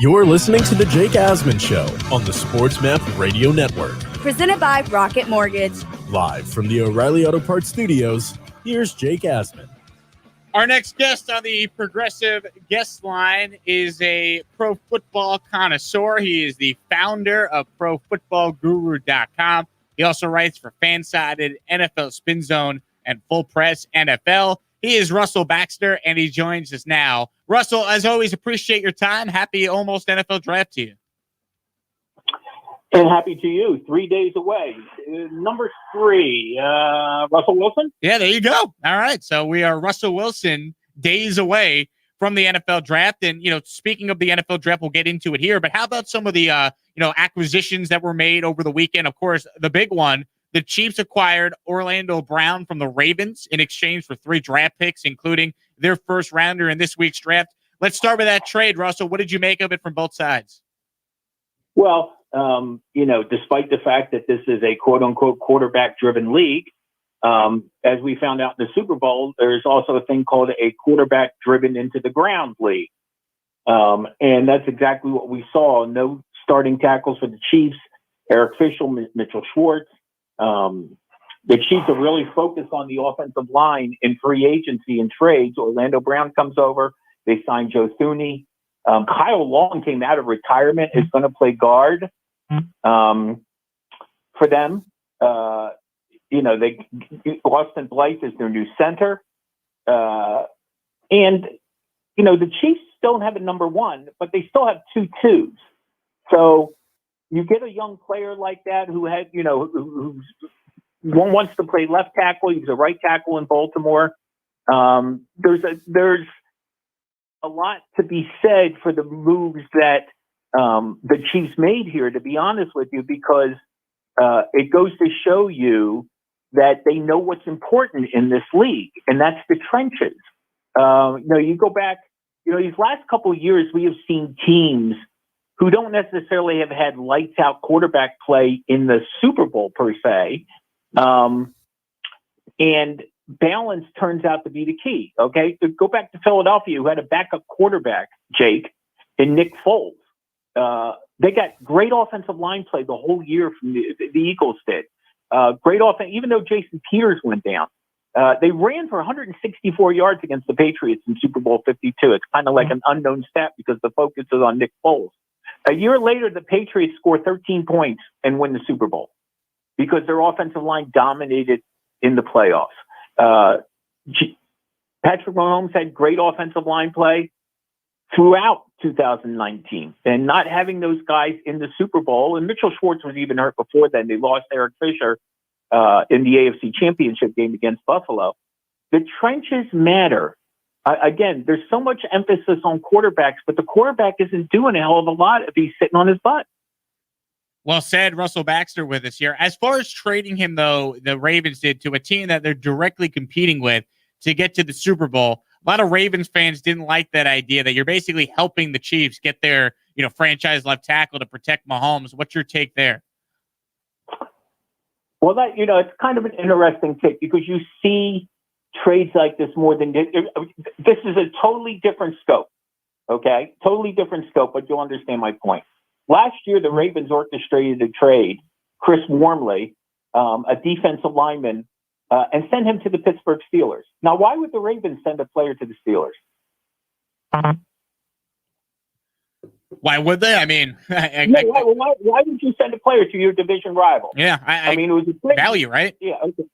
You're listening to The Jake Asman Show on the SportsMap Radio Network. Presented by Rocket Mortgage. Live from the O'Reilly Auto Parts Studios, here's Jake Asman. Our next guest on the Progressive guest line is a pro football connoisseur. He is the founder of ProFootballGuru.com. He also writes for Fansided, NFL Spin Zone, and Full Press NFL. He is Russell Baxter, and he joins us now. Russell, as always, appreciate your time. Happy almost NFL draft to you. And happy to you. 3 days away. Number 3, Russell Wilson? Yeah, there you go. All right. So we are Russell Wilson days away from the NFL draft. And, speaking of the NFL draft, we'll get into it here. But how about some of the, acquisitions that were made over the weekend? Of course, the big one, the Chiefs acquired Orlando Brown from the Ravens in exchange for 3 draft picks, including their first rounder in this week's draft. Let's start with that trade, Russell. What did you make of it from both sides? Well, despite the fact that this is a quote-unquote quarterback-driven league, as we found out in the Super Bowl, there's also a thing called a quarterback-driven into the ground league. And that's exactly what we saw. No starting tackles for the Chiefs, Eric Fisher, Mitchell Schwartz. The Chiefs are really focused on the offensive line in free agency and trades. Orlando Brown comes over. They signed Joe Thuney. Kyle Long came out of retirement, is going to play guard for them. Austin Blythe is their new center. And the Chiefs don't have a number 1, but they still have 2 twos. So you get a young player like that who had, who's one wants to play left tackle. He was a right tackle in Baltimore. There's a lot to be said for the moves that the Chiefs made here, to be honest with you, because it goes to show you that they know what's important in this league, and that's the trenches. You go back, these last couple of years, we have seen teams who don't necessarily have had lights out quarterback play in the Super Bowl per se. And balance turns out to be the key. Okay. To go back to Philadelphia, who had a backup quarterback, Jake, and Nick Foles. They got great offensive line play the whole year from the Eagles did. Great offense, even though Jason Peters went down. They ran for 164 yards against the Patriots in Super Bowl 52. It's kind of like an unknown stat because the focus is on Nick Foles. A year later, the Patriots score 13 points and win the Super Bowl because their offensive line dominated in the playoffs. Patrick Mahomes had great offensive line play throughout 2019, and not having those guys in the Super Bowl, and Mitchell Schwartz was even hurt before then. They lost Eric Fisher in the AFC Championship game against Buffalo. The trenches matter. Again, there's so much emphasis on quarterbacks, but the quarterback isn't doing a hell of a lot if he's sitting on his butt. Well said, Russell Baxter with us here. As far as trading him, though, the Ravens did to a team that they're directly competing with to get to the Super Bowl. A lot of Ravens fans didn't like that idea that you're basically helping the Chiefs get their, franchise left tackle to protect Mahomes. What's your take there? Well, that, it's kind of an interesting take because you see trades like this more than this is a totally different scope. Okay. Totally different scope, but you'll understand my point. Last year, the Ravens orchestrated a trade, Chris Wormley, a defensive lineman, and send him to the Pittsburgh Steelers. Now, why would the Ravens send a player to the Steelers? Why would they? I mean, why would you send a player to your division rival? Yeah, I mean, it was a value, right? Yeah, okay.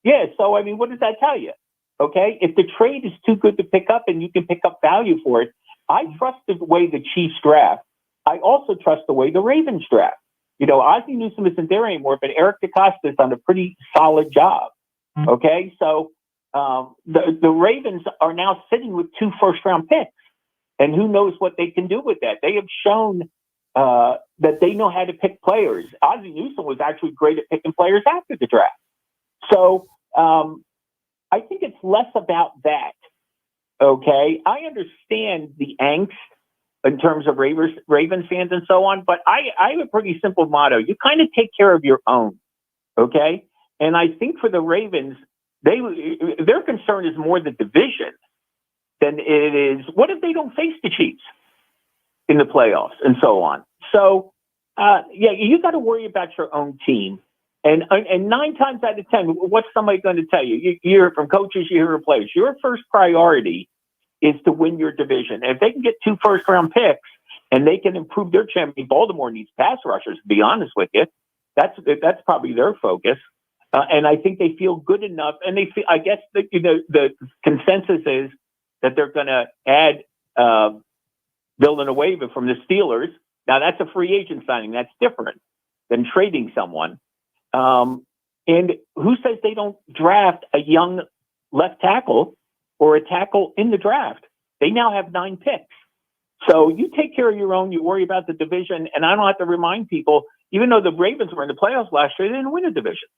Yeah. So, I mean, what does that tell you? Okay, if the trade is too good to pick up and you can pick up value for it, I trust the way the Chiefs draft. I also trust the way the Ravens draft. Ozzie Newsome isn't there anymore, but Eric DeCosta's done a pretty solid job. Okay, so the Ravens are now sitting with 2 first-round picks, and who knows what they can do with that? They have shown that they know how to pick players. Ozzie Newsome was actually great at picking players after the draft. So I think it's less about that. Okay, I understand the angst in terms of Ravens fans and so on, but I have a pretty simple motto. You kind of take care of your own, okay? And I think for the Ravens, their concern is more the division than it is, what if they don't face the Chiefs? in the playoffs and so on. So, you got to worry about your own team. And 9 times out of 10, what's somebody going to tell you? You hear it from coaches, you hear it from players. Your first priority is to win your division. And if they can get 2 first-round picks and they can improve their champion, Baltimore needs pass rushers, to be honest with you. That's probably their focus. And I think they feel good enough. And they feel, I guess the consensus is that they're going to add Villanueva from the Steelers. Now, that's a free agent signing. That's different than trading someone. And who says they don't draft a young left tackle or a tackle in the draft? They now have 9 picks. So you take care of your own. You worry about the division. And I don't have to remind people, even though the Ravens were in the playoffs last year, they didn't win a division.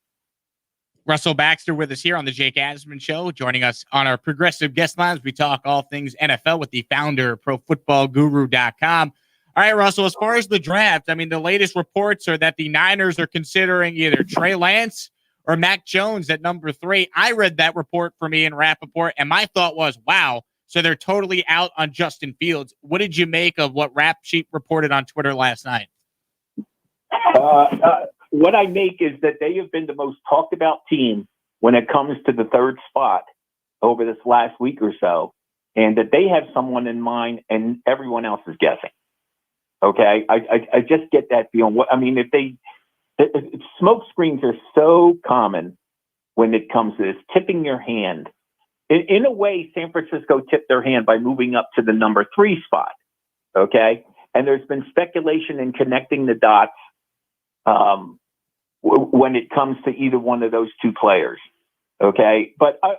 Russell Baxter with us here on the Jake Asman Show, joining us on our progressive guest lines. We talk all things NFL with the founder of ProFootballGuru.com. All right, Russell, as far as the draft, I mean, the latest reports are that the Niners are considering either Trey Lance or Mac Jones at number 3. I read that report from Ian Rappaport, and my thought was, wow, so they're totally out on Justin Fields. What did you make of what Rap Sheet reported on Twitter last night? What I make is that they have been the most talked about team when it comes to the 3rd spot over this last week or so, and that they have someone in mind and everyone else is guessing. Okay. I just get that feeling. If smoke screens are so common when it comes to this, tipping your hand. In a way, San Francisco tipped their hand by moving up to the number 3 spot. Okay. And there's been speculation in connecting the dots when it comes to either one of those 2 players. Okay. But I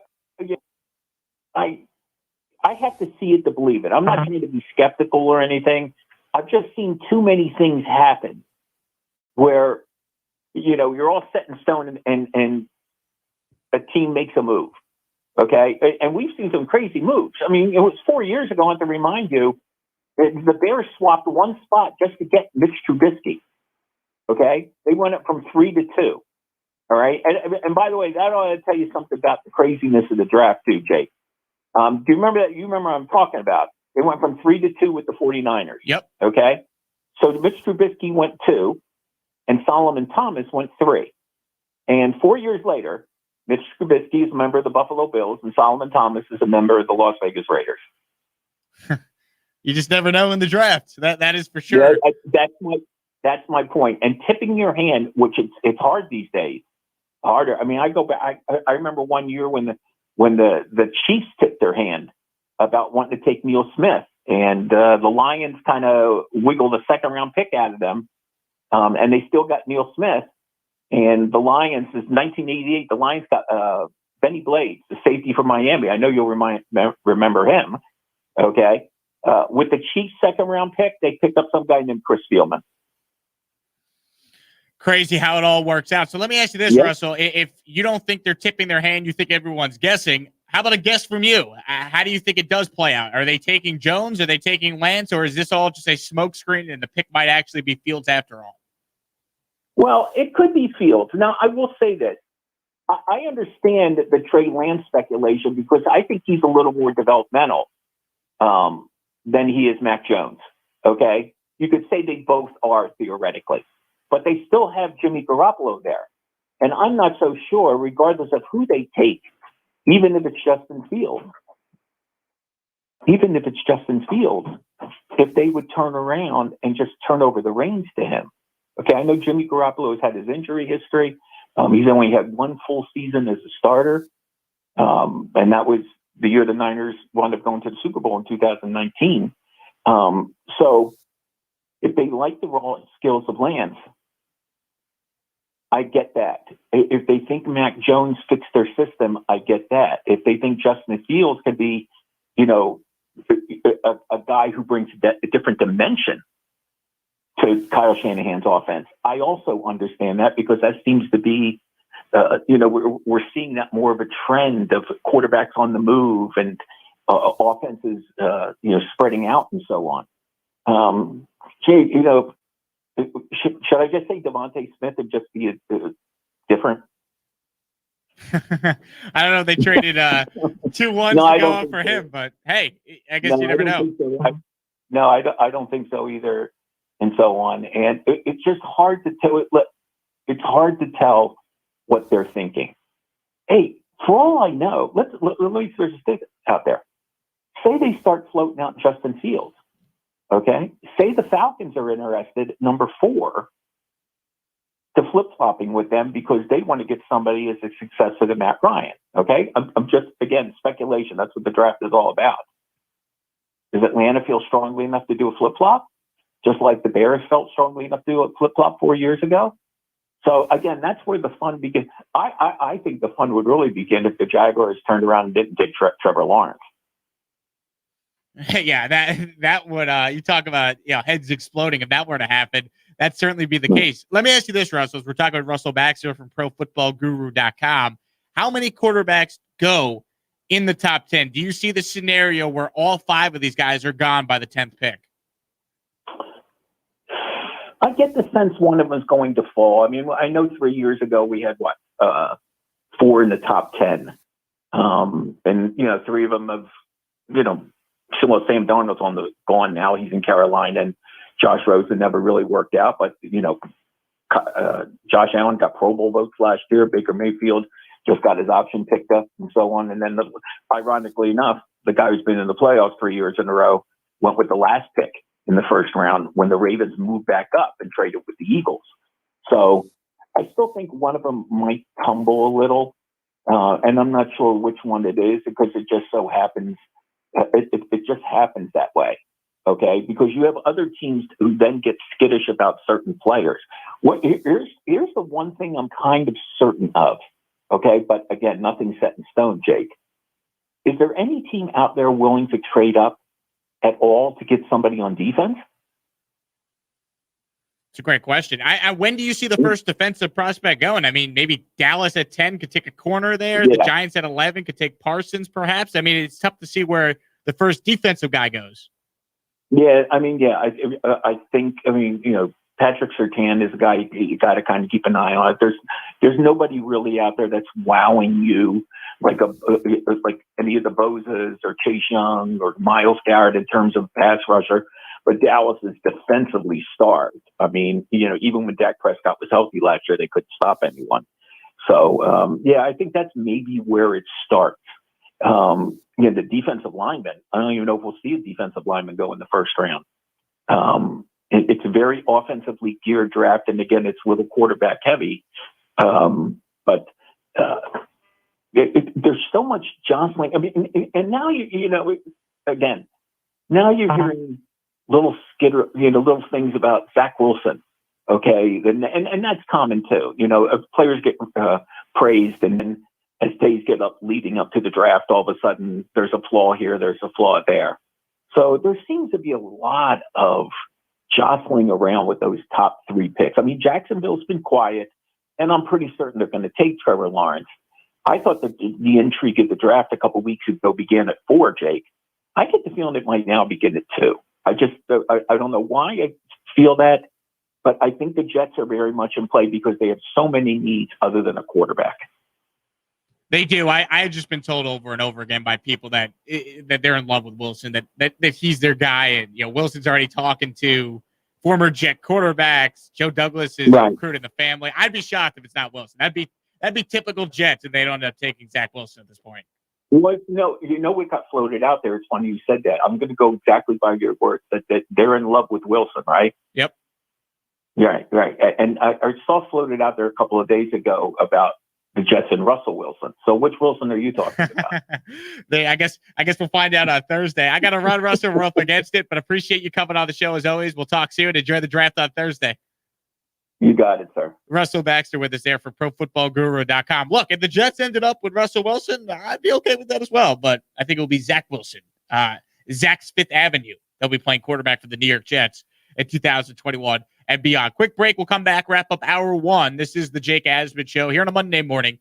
have to see it to believe it. I'm not trying to be skeptical or anything. I've just seen too many things happen where, you're all set in stone and a team makes a move. Okay. And we've seen some crazy moves. I mean, it was 4 years ago. I have to remind you, the Bears swapped 1 spot just to get Mitch Trubisky. Okay. They went up from 3 to 2. All right. And by the way, that ought to tell you something about the craziness of the draft too, Jake. Do you remember that? You remember what I'm talking about? They went from 3 to 2 with the 49ers. Yep. Okay. So Mitch Trubisky went 2 and Solomon Thomas went 3. And 4 years later, Mitch Trubisky is a member of the Buffalo Bills and Solomon Thomas is a member of the Las Vegas Raiders. You just never know in the draft. That is for sure. Yeah, that's my point. And tipping your hand, which it's hard these days. Harder. I mean, I go back. I remember one year when the Chiefs tipped their hand about wanting to take Neil Smith, and the Lions kind of wiggled a 2nd-round pick out of them, and they still got Neil Smith. And the Lions, is 1988, the Lions got Benny Blades, the safety from Miami. I know you'll remember him. Okay, with the Chiefs' 2nd-round pick, they picked up some guy named Chris Spielman. Crazy how it all works out. So let me ask you this, Yep. Russell. If you don't think they're tipping their hand, you think everyone's guessing, how about a guess from you? How do you think it does play out? Are they taking Jones? Are they taking Lance? Or is this all just a smokescreen and the pick might actually be Fields after all? Well, it could be Fields. Now, I will say this. I understand the Trey Lance speculation because I think he's a little more developmental than he is Mac Jones. Okay? You could say they both are theoretically. But they still have Jimmy Garoppolo there. And I'm not so sure, regardless of who they take, even if it's Justin Fields, if they would turn around and just turn over the reins to him. Okay, I know Jimmy Garoppolo has had his injury history. He's only had 1 full season as a starter. And that was the year the Niners wound up going to the Super Bowl in 2019. So if they like the raw skills of Lance, I get that. If they think Mac Jones fits their system, I get that. If they think Justin Fields could be, a guy who brings a different dimension to Kyle Shanahan's offense, I also understand that because that seems to be, we're seeing that more of a trend of quarterbacks on the move and offenses, spreading out and so on. Jay, should I just say Devontae Smith and just be different? I don't know if they traded 2 1s to go up for him, but hey, I guess you never know. So. No, I don't think so either, and so on. And it's just hard to tell. It's hard to tell what they're thinking. Hey, for all I know, let me there's a statement out there. Say they start floating out Justin Fields. Okay, say the Falcons are interested, number 4, to flip-flopping with them because they want to get somebody as a successor to Matt Ryan. Okay, I'm just, again, speculation. That's what the draft is all about. Does Atlanta feel strongly enough to do a flip-flop? Just like the Bears felt strongly enough to do a flip-flop 4 years ago? So, again, that's where the fun begins. I think the fun would really begin if the Jaguars turned around and didn't take Trevor Lawrence. Yeah, that would, you talk about, heads exploding. If that were to happen, that'd certainly be the case. Let me ask you this, Russell. We're talking with Russell Baxter from ProFootballGuru.com. How many quarterbacks go in the top 10? Do you see the scenario where all 5 of these guys are gone by the 10th pick? I get the sense one of them is going to fall. I mean, I know 3 years ago we had 4 in the top 10. And 3 of them have, Sam Darnold's gone now. He's in Carolina, and Josh Rosen never really worked out. But, Josh Allen got Pro Bowl votes last year. Baker Mayfield just got his option picked up and so on. And then, ironically enough, the guy who's been in the playoffs 3 years in a row went with the last pick in the first round when the Ravens moved back up and traded with the Eagles. So I still think one of them might tumble a little. And I'm not sure which one it is because it just so happens. It just happens that way. Okay. Because you have other teams who then get skittish about certain players. Here's the one thing I'm kind of certain of. Okay. But again, nothing's set in stone, Jake. Is there any team out there willing to trade up at all to get somebody on defense? It's a great question. When do you see the first defensive prospect going? I mean, maybe Dallas at 10 could take a corner there. Yeah. The Giants at 11 could take Parsons, perhaps. I mean, it's tough to see where the first defensive guy goes. Yeah, I mean, I think, Patrick Surtain is a guy you got to kind of keep an eye on. There's nobody really out there that's wowing you like any of the Bozas or Chase Young or Myles Garrett in terms of pass rusher. But Dallas is defensively starved. I mean, even when Dak Prescott was healthy last year, they couldn't stop anyone. So, I think that's maybe where it starts. The defensive lineman, I don't even know if we'll see a defensive lineman go in the first round. It's a very offensively geared draft. And again, it's a little quarterback heavy. But there's so much jostling. I mean, and now, now you're hearing little things about Zach Wilson. Okay. And that's common too. Players get praised, and then as days get up leading up to the draft, all of a sudden there's a flaw here, there's a flaw there. So there seems to be a lot of jostling around with those top 3 picks. I mean, Jacksonville's been quiet, and I'm pretty certain they're going to take Trevor Lawrence. I thought that the intrigue of the draft a couple of weeks ago began at 4, Jake. I get the feeling it might now begin at 2. I don't know why I feel that, but I think the Jets are very much in play because they have so many needs other than a quarterback. They do. I've just been told over and over again by people that they're in love with Wilson, that he's their guy. And, Wilson's already talking to former Jet quarterbacks. Joe Douglas is recruiting the family. I'd be shocked if it's not Wilson. That'd be typical Jets if they don't end up taking Zach Wilson at this point. Well, no, what got floated out there. It's funny you said that. I'm going to go exactly by your words that they're in love with Wilson, right? Yep. Right. And I saw floated out there a couple of days ago about the Jets and Russell Wilson. So which Wilson are you talking about? I guess we'll find out on Thursday. I got to run, Russell. We're up against it, but appreciate you coming on the show as always. We'll talk soon. Enjoy the draft on Thursday. You got it, sir. Russell Baxter with us there for ProFootballGuru.com. Look, if the Jets ended up with Russell Wilson, I'd be okay with that as well. But I think it will be Zach Wilson. Zach's Fifth Avenue. They'll be playing quarterback for the New York Jets in 2021 and beyond. Quick break. We'll come back, wrap up hour 1. This is the Jake Asman Show here on a Monday morning